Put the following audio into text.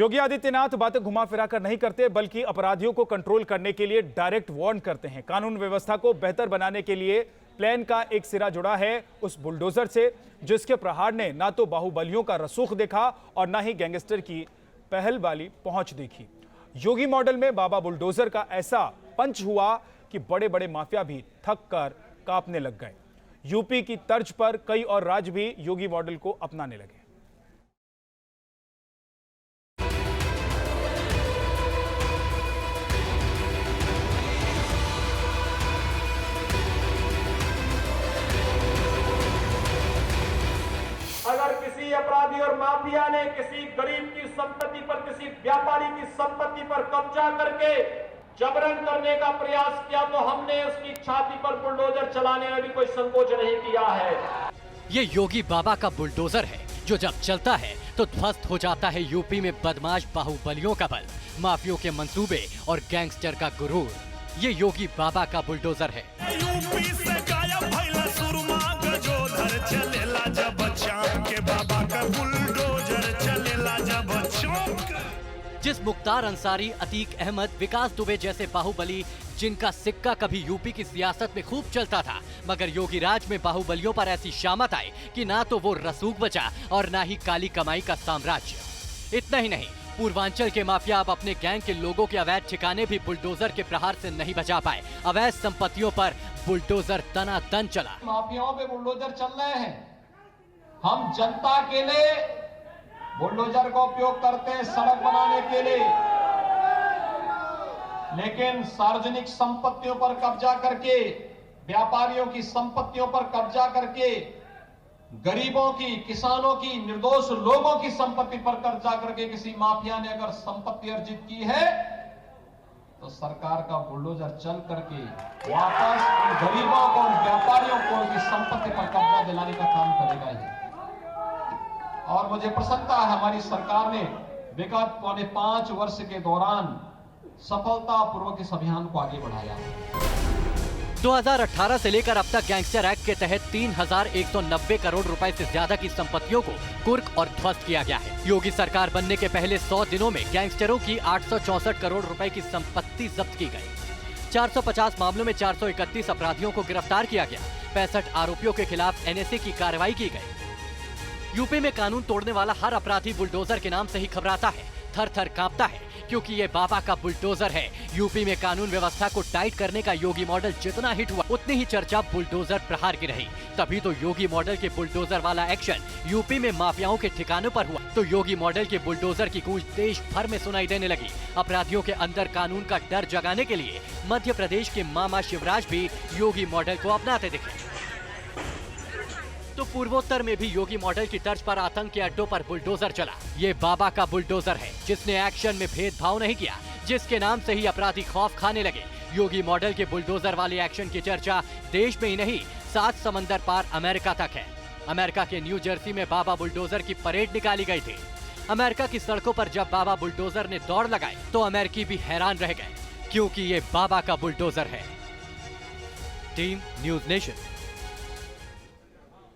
योगी आदित्यनाथ बातें घुमा फिरा कर नहीं करते, बल्कि अपराधियों को कंट्रोल करने के लिए डायरेक्ट वार्न करते हैं। कानून व्यवस्था को बेहतर बनाने के लिए प्लान का एक सिरा जुड़ा है उस बुलडोजर से, जिसके प्रहार ने ना तो बाहुबलियों का रसूख देखा और ना ही गैंगस्टर की पहल वाली पहुंच देखी। योगी मॉडल में बाबा बुलडोजर का ऐसा पंच हुआ कि बड़े बड़े माफिया भी थक कर कांपने लग गए। यूपी की तर्ज पर कई और राज्य भी योगी मॉडल को अपनाने लगे। अगर किसी अपराधी और माफिया ने किसी गरीब की संपत्ति पर, किसी व्यापारी की संपत्ति पर कब्जा करके जबरन करने का प्रयास किया तो हमने उसकी छाती पर बुलडोजर चलाने में भी कोई संकोच नहीं किया है। ये योगी बाबा का बुलडोजर है जो जब चलता है तो ध्वस्त हो जाता है यूपी में बदमाश बाहुबलियों का बल, माफियों के मंसूबे और गैंगस्टर का गुरूर। ये योगी बाबा का बुलडोजर है। यूपी से गायब भइला सुरमा गजोधर चलेला जब चाँद के बाबा का बुलडोजर चलेला जब चौक। जिस मुख्तार अंसारी, अतीक अहमद, विकास दुबे जैसे बाहुबली जिनका सिक्का कभी यूपी की सियासत में खूब चलता था, मगर योगी राज में बाहुबलियों पर ऐसी शामत आई कि ना तो वो रसूख बचा और ना ही काली कमाई का साम्राज्य। इतना ही नहीं, पूर्वांचल के माफिया अब अपने गैंग के लोगों के अवैध ठिकाने भी बुलडोजर के प्रहार से नहीं बचा पाए। अवैध संपत्तियों पर बुलडोजर तनातन चला। माफियाओं पे बुलडोजर चल रहे हैं, हम जनता के लिए बुलडोजर का उपयोग करते हैं सड़क बनाने के लिए, लेकिन सार्वजनिक संपत्तियों पर कब्जा करके, व्यापारियों की संपत्तियों पर कब्जा करके, गरीबों की, किसानों की, निर्दोष लोगों की संपत्ति पर कब्जा करके किसी माफिया ने अगर संपत्ति अर्जित की है तो सरकार का बुलडोजर चल करके वापस उन गरीबों को, उन व्यापारियों को उनकी संपत्ति पर कब्जा दिलाने का काम करेगा ही। और मुझे प्रसन्नता है हमारी सरकार ने विगत पौने 5 वर्ष के दौरान सफलतापूर्वक इस अभियान को आगे बढ़ाया। 2018 से लेकर अब तक गैंगस्टर एक्ट के तहत 3190 करोड़ रुपए से ज्यादा की संपत्तियों को कुर्क और ध्वस्त किया गया है। योगी सरकार बनने के पहले 100 दिनों में गैंगस्टरों की 864 करोड़ रुपए की संपत्ति जब्त की गई। 450 मामलों में 431 अपराधियों को गिरफ्तार किया गया। 65 आरोपियों के खिलाफ NSA की कार्रवाई की गई। यूपी में कानून तोड़ने वाला हर अपराधी बुलडोजर के नाम से ही घबराता है, थर थर कांपता है, क्योंकि ये बाबा का बुलडोजर है। यूपी में कानून व्यवस्था को टाइट करने का योगी मॉडल जितना हिट हुआ, उतनी ही चर्चा बुलडोजर प्रहार की रही। तभी तो योगी मॉडल के बुलडोजर वाला एक्शन यूपी में माफियाओं के ठिकानों पर हुआ तो योगी मॉडल के बुलडोजर की गूंज देश भर में सुनाई देने लगी। अपराधियों के अंदर कानून का डर जगाने के लिए मध्य प्रदेश के मामा शिवराज भी योगी मॉडल को अपनाते दिखे। तो पूर्वोत्तर में भी योगी मॉडल की तर्ज पर आतंक के अड्डों पर बुलडोजर चला। ये बाबा का बुलडोजर है जिसने एक्शन में भेदभाव नहीं किया, जिसके नाम से ही अपराधी खौफ खाने लगे। योगी मॉडल के बुलडोजर वाले एक्शन की चर्चा देश में ही नहीं, 7 समंदर पार अमेरिका तक है। अमेरिका के न्यू जर्सी में बाबा बुलडोजर की परेड निकाली गई थी। अमेरिका की सड़कों पर जब बाबा बुलडोजर ने दौड़ लगाई तो अमेरिकी भी हैरान रह गए, क्योंकि ये बाबा का बुलडोजर है। Team news nation.